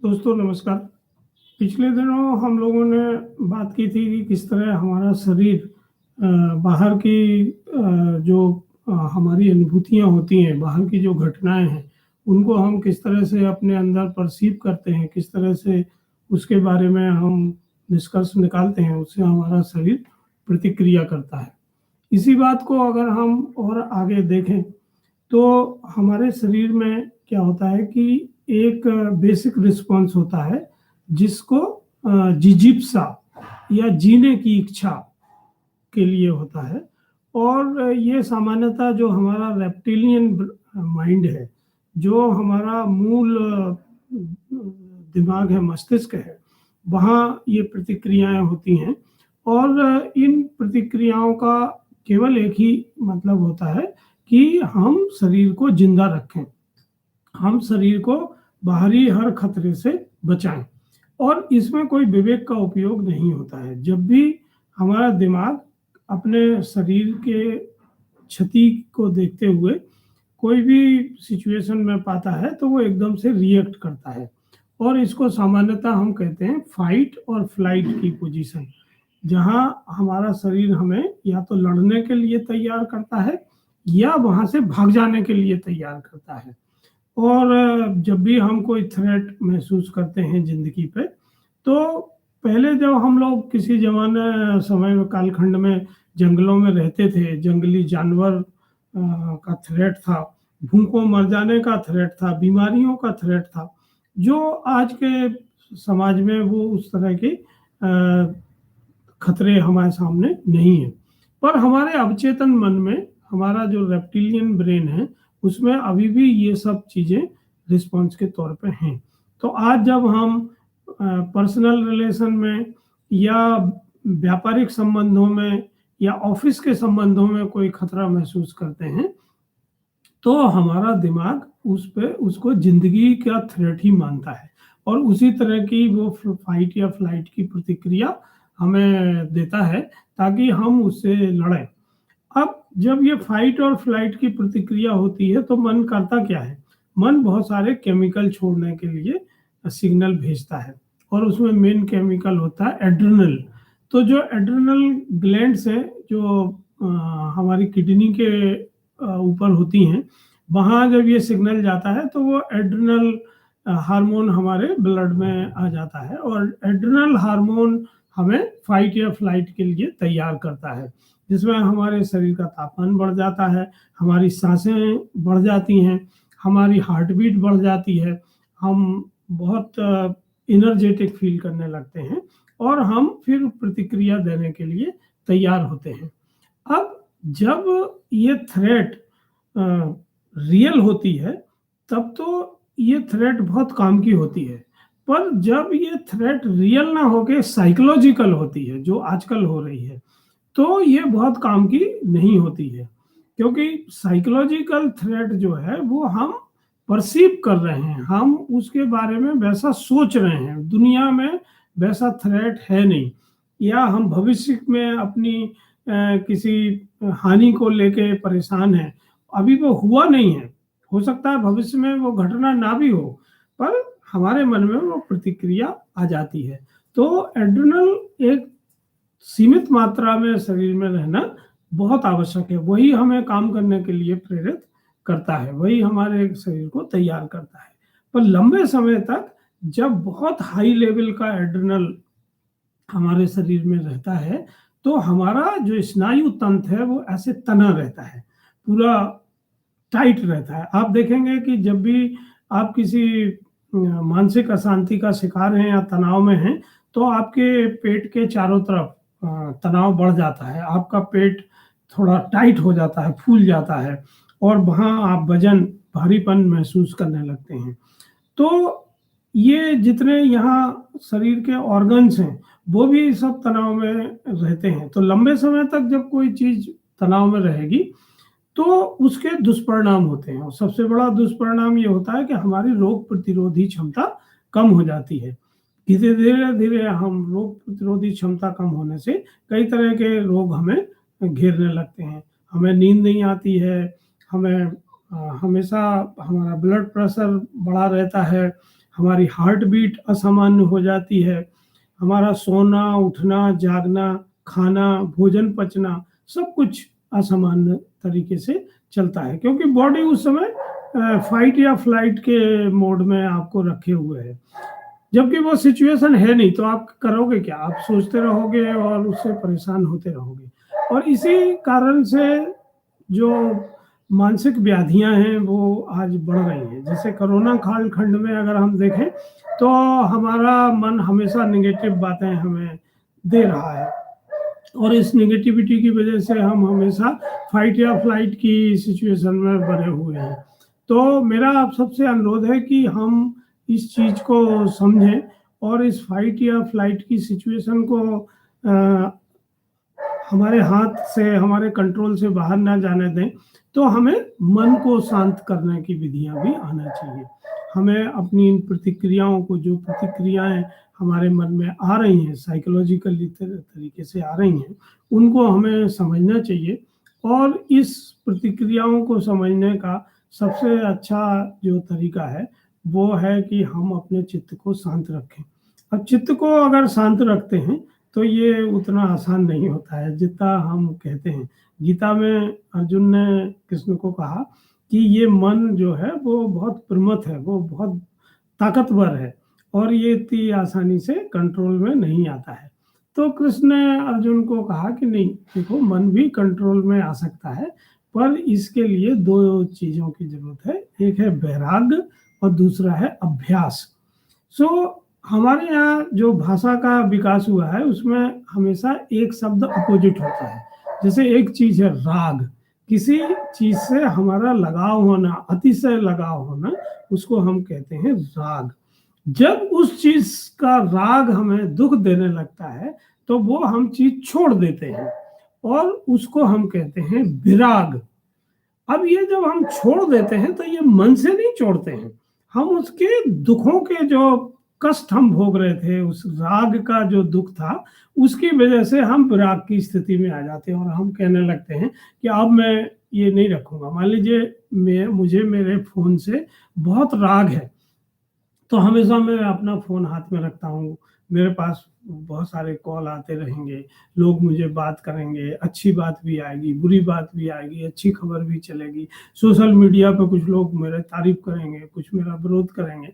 दोस्तों नमस्कार। पिछले दिनों हम लोगों ने बात की थी कि किस तरह हमारा शरीर बाहर की जो हमारी अनुभूतियाँ होती हैं, बाहर की जो घटनाएँ हैं, उनको हम किस तरह से अपने अंदर परसीव करते हैं, किस तरह से उसके बारे में हम निष्कर्ष निकालते हैं, उससे हमारा शरीर प्रतिक्रिया करता है। इसी बात को अगर हम और आगे देखें, तो हमारे शरीर में क्या होता है कि एक बेसिक रिस्पॉन्स होता है जिसको जिजीप्सा या जीने की इच्छा के लिए होता है। और ये सामान्यतः जो हमारा रेप्टिलियन माइंड है, जो हमारा मूल दिमाग है, मस्तिष्क है, वहाँ ये प्रतिक्रियाएं होती हैं। और इन प्रतिक्रियाओं का केवल एक ही मतलब होता है कि हम शरीर को जिंदा रखें, हम शरीर को बाहरी हर खतरे से बचाएं। और इसमें कोई विवेक का उपयोग नहीं होता है। जब भी हमारा दिमाग अपने शरीर के क्षति को देखते हुए कोई भी सिचुएशन में पाता है, तो वो एकदम से रिएक्ट करता है। और इसको सामान्यतः हम कहते हैं फाइट और फ्लाइट की पोजीशन, जहां हमारा शरीर हमें या तो लड़ने के लिए तैयार करता है या वहां से भाग जाने के लिए तैयार करता है। और जब भी हम कोई थ्रेट महसूस करते हैं जिंदगी पे, तो पहले जब हम लोग किसी जमाने समय में कालखंड में जंगलों में रहते थे, जंगली जानवर का थ्रेट था, भूखों मर जाने का थ्रेट था, बीमारियों का थ्रेट था, जो आज के समाज में वो उस तरह के खतरे हमारे सामने नहीं है। पर हमारे अवचेतन मन में हमारा जो रेप्टिलियन ब्रेन है, उसमें अभी भी ये सब चीजें रिस्पॉन्स के तौर पे हैं। तो आज जब हम पर्सनल रिलेशन में या व्यापारिक संबंधों में या ऑफिस के संबंधों में कोई खतरा महसूस करते हैं, तो हमारा दिमाग उस पे उसको जिंदगी का थ्रेट ही मानता है और उसी तरह की वो फाइट या फ्लाइट की प्रतिक्रिया हमें देता है ताकि हम उससे लड़ें। अब जब ये फाइट और फ्लाइट की प्रतिक्रिया होती है, तो मन करता क्या है? मन बहुत सारे केमिकल छोड़ने के लिए सिग्नल भेजता है और उसमें मेन केमिकल होता है एड्रेनल। तो जो एड्रेनल ग्लैंड्स हैं, जो हमारी किडनी के ऊपर होती हैं, वहाँ जब ये सिग्नल जाता है तो वो एड्रेनल हार्मोन हमारे ब्लड में आ जाता है और एड्रेनल हार्मोन हमें फाइट या फ्लाइट के लिए तैयार करता है, जिसमें हमारे शरीर का तापमान बढ़ जाता है, हमारी सांसें बढ़ जाती हैं, हमारी हार्ट बीट बढ़ जाती है, हम बहुत एनर्जेटिक फील करने लगते हैं और हम फिर प्रतिक्रिया देने के लिए तैयार होते हैं। अब जब ये थ्रेट रियल होती है, तब तो ये थ्रेट बहुत काम की होती है। पर जब ये थ्रेट रियल ना होके साइकोलॉजिकल होती है, जो आजकल हो रही है, तो ये बहुत काम की नहीं होती है। क्योंकि साइकोलॉजिकल थ्रेट जो है वो हम परसीव कर रहे हैं, हम उसके बारे में वैसा सोच रहे हैं, दुनिया में वैसा थ्रेट है नहीं, या हम भविष्य में अपनी किसी हानि को लेके परेशान हैं। अभी वो हुआ नहीं है, हो सकता है भविष्य में वो घटना ना भी हो, पर हमारे मन में वो प्रतिक्रिया आ जाती है। तो एड्रेनल एक सीमित मात्रा में शरीर में रहना बहुत आवश्यक है। वही हमें काम करने के लिए प्रेरित करता है, वही हमारे शरीर को तैयार करता है। पर लंबे समय तक जब बहुत हाई लेवल का एड्रेनल हमारे शरीर में रहता है, तो हमारा जो स्नायु तंत्र है वो ऐसे तना रहता है, पूरा टाइट रहता है। आप देखेंगे कि जब भी आप किसी मानसिक अशांति का शिकार हैं या तनाव में हैं, तो आपके पेट के चारों तरफ तनाव बढ़ जाता है, आपका पेट थोड़ा टाइट हो जाता है, फूल जाता है और वहाँ आप वजन, भारीपन महसूस करने लगते हैं। तो ये जितने यहाँ शरीर के ऑर्गन्स हैं, वो भी सब तनाव में रहते हैं। तो लंबे समय तक जब कोई चीज तनाव में रहेगी, तो उसके दुष्परिणाम होते हैं। और सबसे बड़ा दुष्परिणाम ये होता है कि हमारी रोग प्रतिरोधी क्षमता कम हो जाती है। धीरे धीरे धीरे हम रोग प्रतिरोधी क्षमता कम होने से कई तरह के रोग हमें घेरने लगते हैं। हमें नींद नहीं आती है, हमें हमेशा हमारा ब्लड प्रेशर बढ़ा रहता है, हमारी हार्ट बीट असामान्य हो जाती है, हमारा सोना उठना जागना खाना भोजन पचना सब कुछ असामान्य तरीके से चलता है, क्योंकि बॉडी उस समय फाइट या फ्लाइट के मोड में आपको रखे हुए है। जबकि वो सिचुएशन है नहीं, तो आप करोगे क्या? आप सोचते रहोगे और उससे परेशान होते रहोगे। और इसी कारण से जो मानसिक व्याधियां हैं वो आज बढ़ रही हैं। जैसे कोरोना कालखंड में अगर हम देखें तो हमारा मन हमेशा नेगेटिव बातें हमें दे रहा है, और इस नेगेटिविटी की वजह से हम हमेशा फाइट या फ्लाइट की सिचुएशन में बने हुए हैं। तो मेरा आप सबसे अनुरोध है कि हम इस चीज को समझें और इस फाइट या फ्लाइट की सिचुएशन को हमारे हाथ से हमारे कंट्रोल से बाहर ना जाने दें। तो हमें मन को शांत करने की विधियां भी आना चाहिए। हमें अपनी इन प्रतिक्रियाओं को, जो प्रतिक्रियाएं हमारे मन में आ रही हैं साइकोलॉजिकली तरीके से आ रही हैं, उनको हमें समझना चाहिए। और इस प्रतिक्रियाओं को समझने का सबसे अच्छा जो तरीका है वो है कि हम अपने चित्त को शांत रखें। अब चित्त को अगर शांत रखते हैं तो ये उतना आसान नहीं होता है जितना हम कहते हैं। गीता में अर्जुन ने कृष्ण को कहा कि ये मन जो है वो बहुत प्रमथ है, वो बहुत ताकतवर है और ये इतनी आसानी से कंट्रोल में नहीं आता है। तो कृष्ण ने अर्जुन को कहा कि नहीं, देखो मन भी कंट्रोल में आ सकता है, पर इसके लिए दो चीजों की जरूरत है। एक है वैराग्य और दूसरा है अभ्यास। हमारे यहाँ जो भाषा का विकास हुआ है उसमें हमेशा एक शब्द अपोजिट होता है। जैसे एक चीज है राग, किसी चीज से हमारा लगाव होना, अतिशय लगाव होना, उसको हम कहते हैं राग। जब उस चीज का राग हमें दुख देने लगता है तो वो हम चीज छोड़ देते हैं और उसको हम कहते हैं विराग। अब ये जब हम छोड़ देते हैं तो ये मन से नहीं छोड़ते हैं, हम उसके दुखों के जो कष्ट हम भोग रहे थे, उस राग का जो दुख था, उसकी वजह से हम विराग की स्थिति में आ जाते हैं और हम कहने लगते हैं कि अब मैं ये नहीं रखूंगा। मान लीजिए मुझे मेरे फोन से बहुत राग है, तो हमेशा मैं अपना फोन हाथ में रखता हूँ, मेरे पास बहुत सारे कॉल आते रहेंगे, लोग मुझे बात करेंगे, अच्छी बात भी आएगी, बुरी बात भी आएगी, अच्छी खबर भी चलेगी, सोशल मीडिया पे कुछ लोग मेरे तारीफ करेंगे, कुछ मेरा विरोध करेंगे।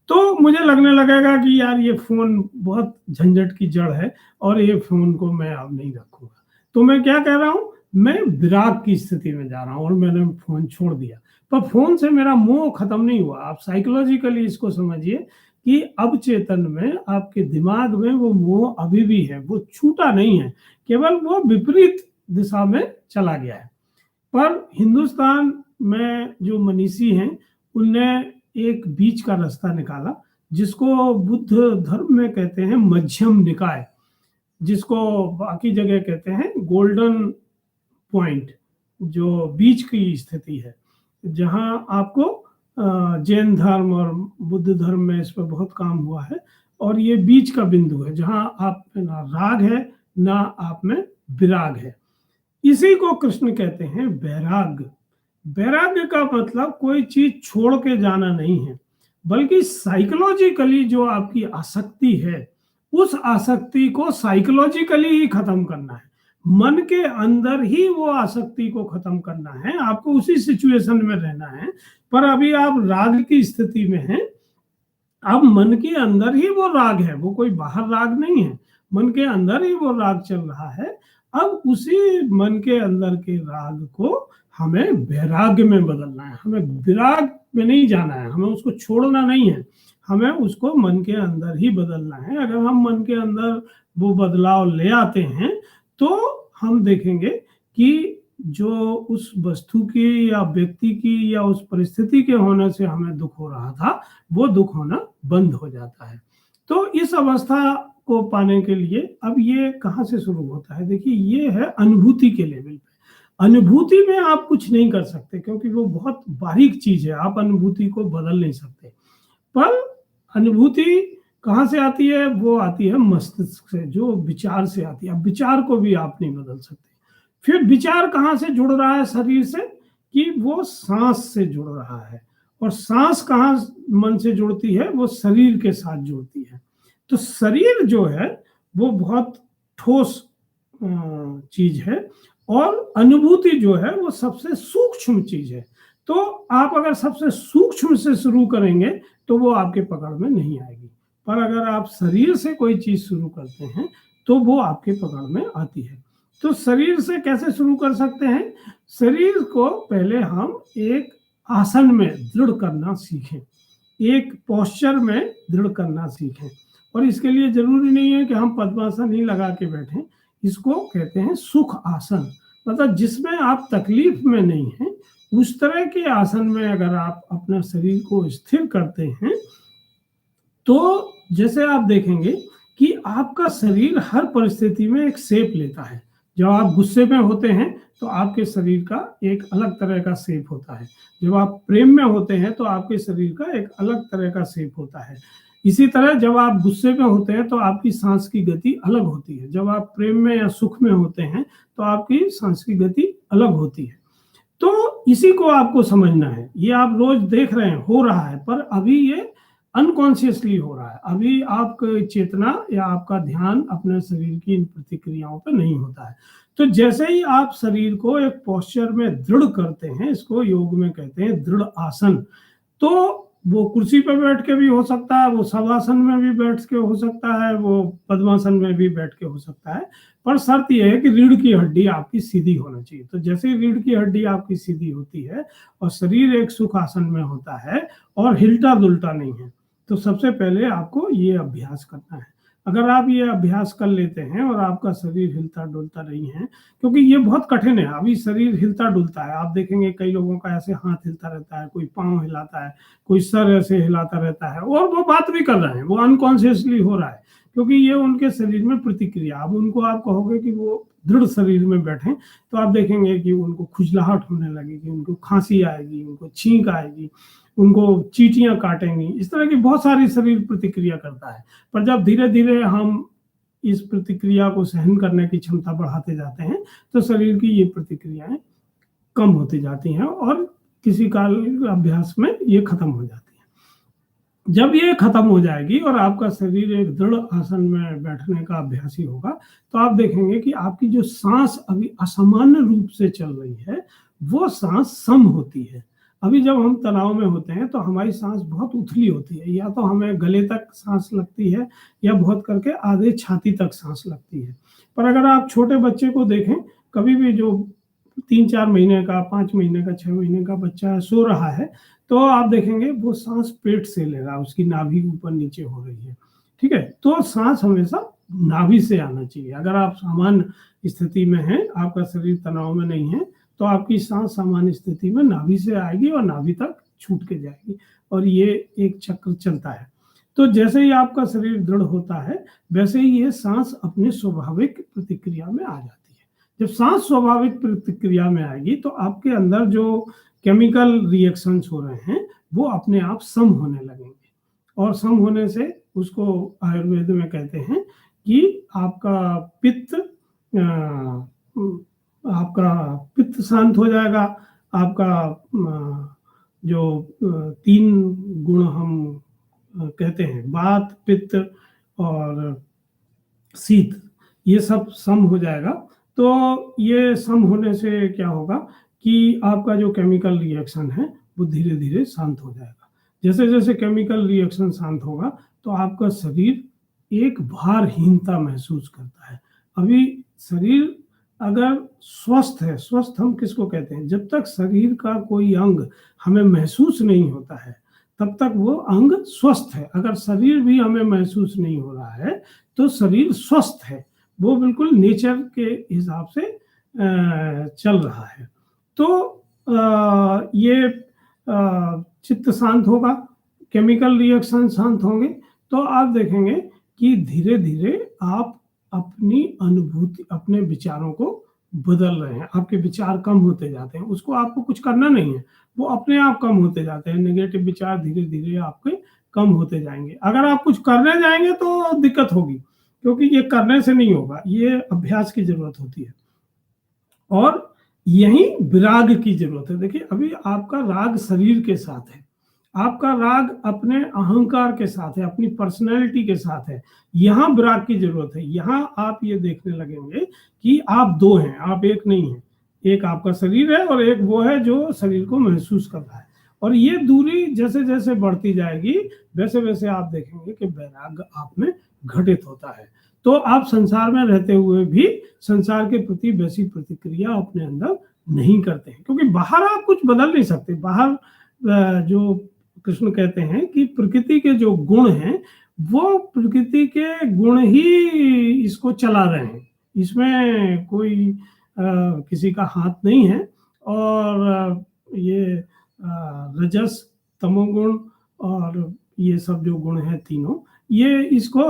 तो मुझे लगने लगेगा कि यार ये फोन बहुत झंझट की जड़ है और ये फोन को मैं अब नहीं रखूंगा। तो मैं क्या कह रहा हूँ, मैं विराग की स्थिति में जा रहा हूँ और मैंने फोन छोड़ दिया। पर फोन से मेरा मोह खत्म नहीं हुआ। आप साइकोलॉजिकली इसको समझिए कि अब चेतन में आपके दिमाग में वो मोह अभी भी है, वो छूटा नहीं है, केवल वो विपरीत दिशा में चला गया है। पर हिंदुस्तान में जो मनीषी हैं उनने एक बीच का रास्ता निकाला, जिसको बुद्ध धर्म में कहते हैं मध्यम निकाय, जिसको बाकी जगह कहते हैं गोल्डन पॉइंट, जो बीच की स्थिति है, जहां आपको जैन धर्म और बुद्ध धर्म में इस पर बहुत काम हुआ है। और ये बीच का बिंदु है जहां आप में ना राग है ना आप में विराग है। इसी को कृष्ण कहते हैं वैराग्य। वैराग्य का मतलब कोई चीज छोड़ के जाना नहीं है, बल्कि साइकोलॉजिकली जो आपकी आसक्ति है उस आसक्ति को साइकोलॉजिकली ही खत्म करना है। मन के अंदर ही वो आसक्ति को खत्म करना है, आपको उसी सिचुएशन में रहना है। पर अभी आप राग की स्थिति में हैं, अब मन के अंदर ही वो राग है, वो कोई बाहर राग नहीं है, मन के अंदर ही वो राग चल रहा है। अब उसी मन के अंदर के राग को हमें वैराग्य में बदलना है, हमें विराग में नहीं जाना है, हमें उसको छोड़ना नहीं है, हमें उसको मन के अंदर ही बदलना है। अगर हम मन के अंदर वो बदलाव ले आते हैं तो हम देखेंगे कि जो उस वस्तु की या व्यक्ति की या उस परिस्थिति के होने से हमें दुख हो रहा था, वो दुख होना बंद हो जाता है। तो इस अवस्था को पाने के लिए अब ये कहाँ से शुरू होता है? देखिए, ये है अनुभूति के लेवल पे। अनुभूति में आप कुछ नहीं कर सकते क्योंकि वो बहुत बारीक चीज है, आप अनुभूति को बदल नहीं सकते। पर अनुभूति कहाँ से आती है? वो आती है मस्तिष्क से, जो विचार से आती है। अब विचार को भी आप नहीं बदल सकते। फिर विचार कहाँ से जुड़ रहा है शरीर से? कि वो सांस से जुड़ रहा है, और सांस कहाँ मन से जुड़ती है, वो शरीर के साथ जुड़ती है। तो शरीर जो है वो बहुत ठोस चीज है और अनुभूति जो है वो सबसे सूक्ष्म चीज है। तो आप अगर सबसे सूक्ष्म से शुरू करेंगे तो वो आपके पकड़ में नहीं आएगी, पर अगर आप शरीर से कोई चीज शुरू करते हैं तो वो आपके पकड़ में आती है। तो शरीर से कैसे शुरू कर सकते हैं? शरीर को पहले हम एक आसन में दृढ़ करना सीखें, एक पोस्चर में दृढ़ करना सीखें। और इसके लिए जरूरी नहीं है कि हम पद्मासन ही लगा के बैठें, इसको कहते हैं सुख आसन, मतलब जिसमें आप तकलीफ में नहीं हैं, उस तरह के आसन में अगर आप अपना शरीर को स्थिर करते हैं तो जैसे आप देखेंगे कि आपका शरीर हर परिस्थिति में एक शेप लेता है। जब आप गुस्से में होते हैं तो आपके शरीर का एक अलग तरह का शेप होता है, जब आप प्रेम में होते हैं तो आपके शरीर का एक अलग तरह का शेप होता है। इसी तरह जब आप गुस्से में होते हैं तो आपकी सांस की गति अलग होती है, जब आप प्रेम में या सुख में होते हैं तो आपकी सांस की गति अलग होती है। तो इसी को आपको समझना है। ये आप रोज देख रहे हैं हो रहा है, पर अभी ये अनकॉन्शियसली हो रहा है। अभी आपकी चेतना या आपका ध्यान अपने शरीर की इन प्रतिक्रियाओं पर नहीं होता है। तो जैसे ही आप शरीर को एक पोस्चर में दृढ़ करते हैं, इसको योग में कहते हैं दृढ़ आसन, तो वो कुर्सी पर बैठ के भी हो सकता है, वो शवासन में भी बैठ के हो सकता है, वो पद्मासन में भी बैठ के हो सकता है, पर शर्त यह है कि रीढ़ की हड्डी आपकी सीधी होना चाहिए। तो जैसे ही रीढ़ की हड्डी आपकी सीधी होती है और शरीर एक सुख आसन में होता है और हिलता डुलता नहीं है, तो सबसे पहले आपको ये अभ्यास करना है। अगर आप ये अभ्यास कर लेते हैं और आपका शरीर हिलता डुलता नहीं है, क्योंकि ये बहुत कठिन है, अभी शरीर हिलता डुलता है, आप देखेंगे कई लोगों का ऐसे हाथ हिलता रहता है, कोई पांव हिलाता है, कोई सर ऐसे हिलाता रहता है, और वो बात भी कर रहे हैं, वो अनकॉन्शियसली हो रहा है, क्योंकि ये उनके शरीर में प्रतिक्रिया। अब उनको आप कहोगे कि वो दृढ़ शरीर में बैठे, तो आप देखेंगे कि उनको खुजलाहट होने लगेगी, उनको खांसी आएगी, उनको छींक आएगी, उनको चींटियां काटेंगी, इस तरह की बहुत सारी शरीर प्रतिक्रिया करता है। पर जब धीरे धीरे हम इस प्रतिक्रिया को सहन करने की क्षमता बढ़ाते जाते हैं तो शरीर की ये प्रतिक्रियाएं कम होती जाती हैं और किसी काल अभ्यास में ये खत्म हो जाती है। जब ये खत्म हो जाएगी और आपका शरीर एक दृढ़ आसन में बैठने का अभ्यासी होगा, तो आप देखेंगे कि आपकी जो सांस अभी असामान्य रूप से चल रही है, वो सांस सम होती है। अभी जब हम तनाव में होते हैं तो हमारी सांस बहुत उथली होती है, या तो हमें गले तक सांस लगती है या बहुत करके आधे छाती तक सांस लगती है। पर अगर आप छोटे बच्चे को देखें, कभी भी जो 3-4 महीने का, 5 महीने का, 6 महीने का बच्चा सो रहा है, तो आप देखेंगे वो सांस पेट से ले रहा है, उसकी नाभि ऊपर नीचे हो रही है, ठीक है। तो सांस हमेशा नाभि से आना चाहिए। अगर आप सामान्य स्थिति में हैं, आपका शरीर तनाव में नहीं है, तो आपकी सांस सामान्य स्थिति में नाभि से आएगी और नाभि तक छूट के जाएगी, और ये एक चक्र चलता है। तो जैसे ही आपका शरीर दृढ़ होता है, वैसे ही ये सांस अपने स्वाभाविक प्रतिक्रिया में आ जाती है। जब सांस स्वाभाविक प्रतिक्रिया में आएगी तो आपके अंदर जो केमिकल रिएक्शंस हो रहे हैं वो अपने आप सम होने लगेंगे, और सम होने से उसको आयुर्वेद में कहते हैं कि आपका पित्त शांत हो जाएगा। आपका जो 3 गुण हम कहते हैं, वात, पित्त और शीत, ये सब सम हो जाएगा। तो ये सम होने से क्या होगा कि आपका जो केमिकल रिएक्शन है वो धीरे धीरे शांत हो जाएगा। जैसे जैसे केमिकल रिएक्शन शांत होगा तो आपका शरीर एक भारहीनता महसूस करता है। अभी शरीर अगर स्वस्थ है, स्वस्थ हम किसको कहते हैं? जब तक शरीर का कोई अंग हमें महसूस नहीं होता है तब तक वो अंग स्वस्थ है। अगर शरीर भी हमें महसूस नहीं हो रहा है तो शरीर स्वस्थ है, वो बिल्कुल नेचर के हिसाब से चल रहा है। तो ये चित्त शांत होगा, केमिकल रिएक्शन शांत होंगे, तो आप देखेंगे कि धीरे धीरे आप अपनी अनुभूति, अपने विचारों को बदल रहे हैं। आपके विचार कम होते जाते हैं, उसको आपको कुछ करना नहीं है, वो अपने आप कम होते जाते हैं। नेगेटिव विचार धीरे धीरे आपके कम होते जाएंगे। अगर आप कुछ करने जाएंगे तो दिक्कत होगी, क्योंकि ये करने से नहीं होगा, ये अभ्यास की जरूरत होती है और यही विराग की जरूरत है। देखिए, अभी आपका राग शरीर के साथ है, आपका राग अपने अहंकार के साथ है, अपनी पर्सनैलिटी के साथ है। यहाँ विराग की जरूरत है। यहाँ आप ये देखने लगेंगे कि आप दो हैं, आप एक नहीं है। एक आपका शरीर है और एक वो है जो शरीर को महसूस कर रहा है। और ये दूरी जैसे जैसे बढ़ती जाएगी वैसे वैसे आप देखेंगे कि वैराग्य आप में घटित होता है। तो आप संसार में रहते हुए भी संसार के प्रति वैसी प्रतिक्रिया अपने अंदर नहीं करते हैं, क्योंकि बाहर आप कुछ बदल नहीं सकते। बाहर जो कृष्ण कहते हैं कि प्रकृति के जो गुण हैं वो प्रकृति के गुण ही इसको चला रहे हैं, इसमें कोई किसी का हाथ नहीं है। और ये रजस, तमोगुण और ये सब जो गुण हैं तीनों, ये इसको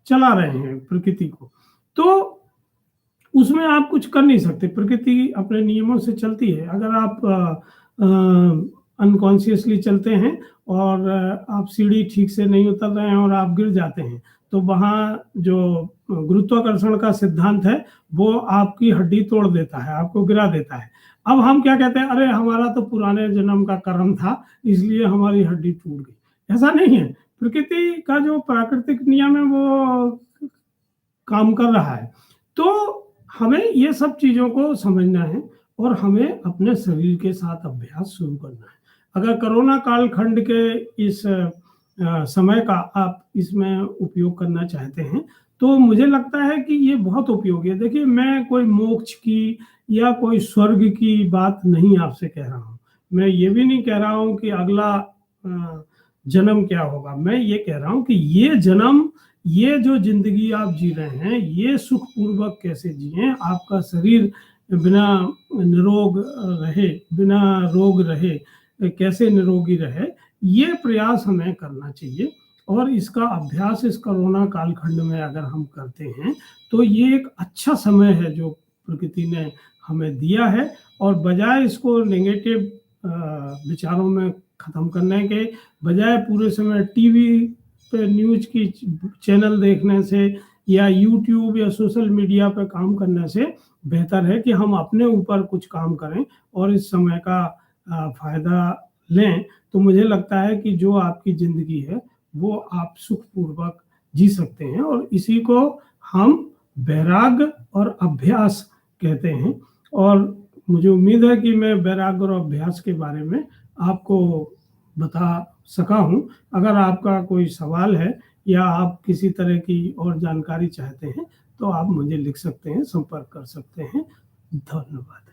चला रहे हैं प्रकृति को। तो उसमें आप कुछ कर नहीं सकते, प्रकृति अपने नियमों से चलती है। अगर आप अनकॉन्शियसली चलते हैं और आप सीढ़ी ठीक से नहीं उतर रहे हैं और आप गिर जाते हैं, तो वहाँ जो गुरुत्वाकर्षण का सिद्धांत है वो आपकी हड्डी तोड़ देता है, आपको गिरा देता है। अब हम क्या कहते हैं, अरे हमारा तो पुराने जन्म का कर्म था इसलिए हमारी हड्डी टूट गई। ऐसा नहीं है। प्रकृति का जो प्राकृतिक नियम है वो काम कर रहा है। तो हमें ये सब चीजों को समझना है और हमें अपने शरीर के साथ अभ्यास शुरू करना है। अगर कोरोना कालखंड के इस समय का आप इसमें उपयोग करना चाहते हैं तो मुझे लगता है कि ये बहुत उपयोगी है। देखिए, मैं कोई मोक्ष की या कोई स्वर्ग की बात नहीं आपसे कह रहा हूँ। मैं ये भी नहीं कह रहा हूँ कि अगला जन्म क्या होगा। मैं ये कह रहा हूँ कि ये जन्म, ये जो जिंदगी आप जी रहे हैं, ये सुखपूर्वक कैसे जिए, आपका शरीर बिना निरोग रहे, बिना रोग रहे, कैसे निरोगी रहे, ये प्रयास हमें करना चाहिए। और इसका अभ्यास इस कोरोना कालखंड में अगर हम करते हैं तो ये एक अच्छा समय है जो प्रकृति ने हमें दिया है। और बजाय इसको नेगेटिव विचारों में खत्म करने के बजाय पूरे समय टीवी पे न्यूज की चैनल देखने से या यूट्यूब या सोशल मीडिया पे काम करने से बेहतर है कि हम अपने ऊपर कुछ काम करें और इस समय का फायदा लें। तो मुझे लगता है कि जो आपकी जिंदगी है वो आप सुखपूर्वक जी सकते हैं, और इसी को हम वैराग्य और अभ्यास कहते हैं। और मुझे उम्मीद है कि मैं वैराग्य और अभ्यास के बारे में आपको बता सका हूं। अगर आपका कोई सवाल है या आप किसी तरह की और जानकारी चाहते हैं तो आप मुझे लिख सकते हैं, संपर्क कर सकते हैं। धन्यवाद।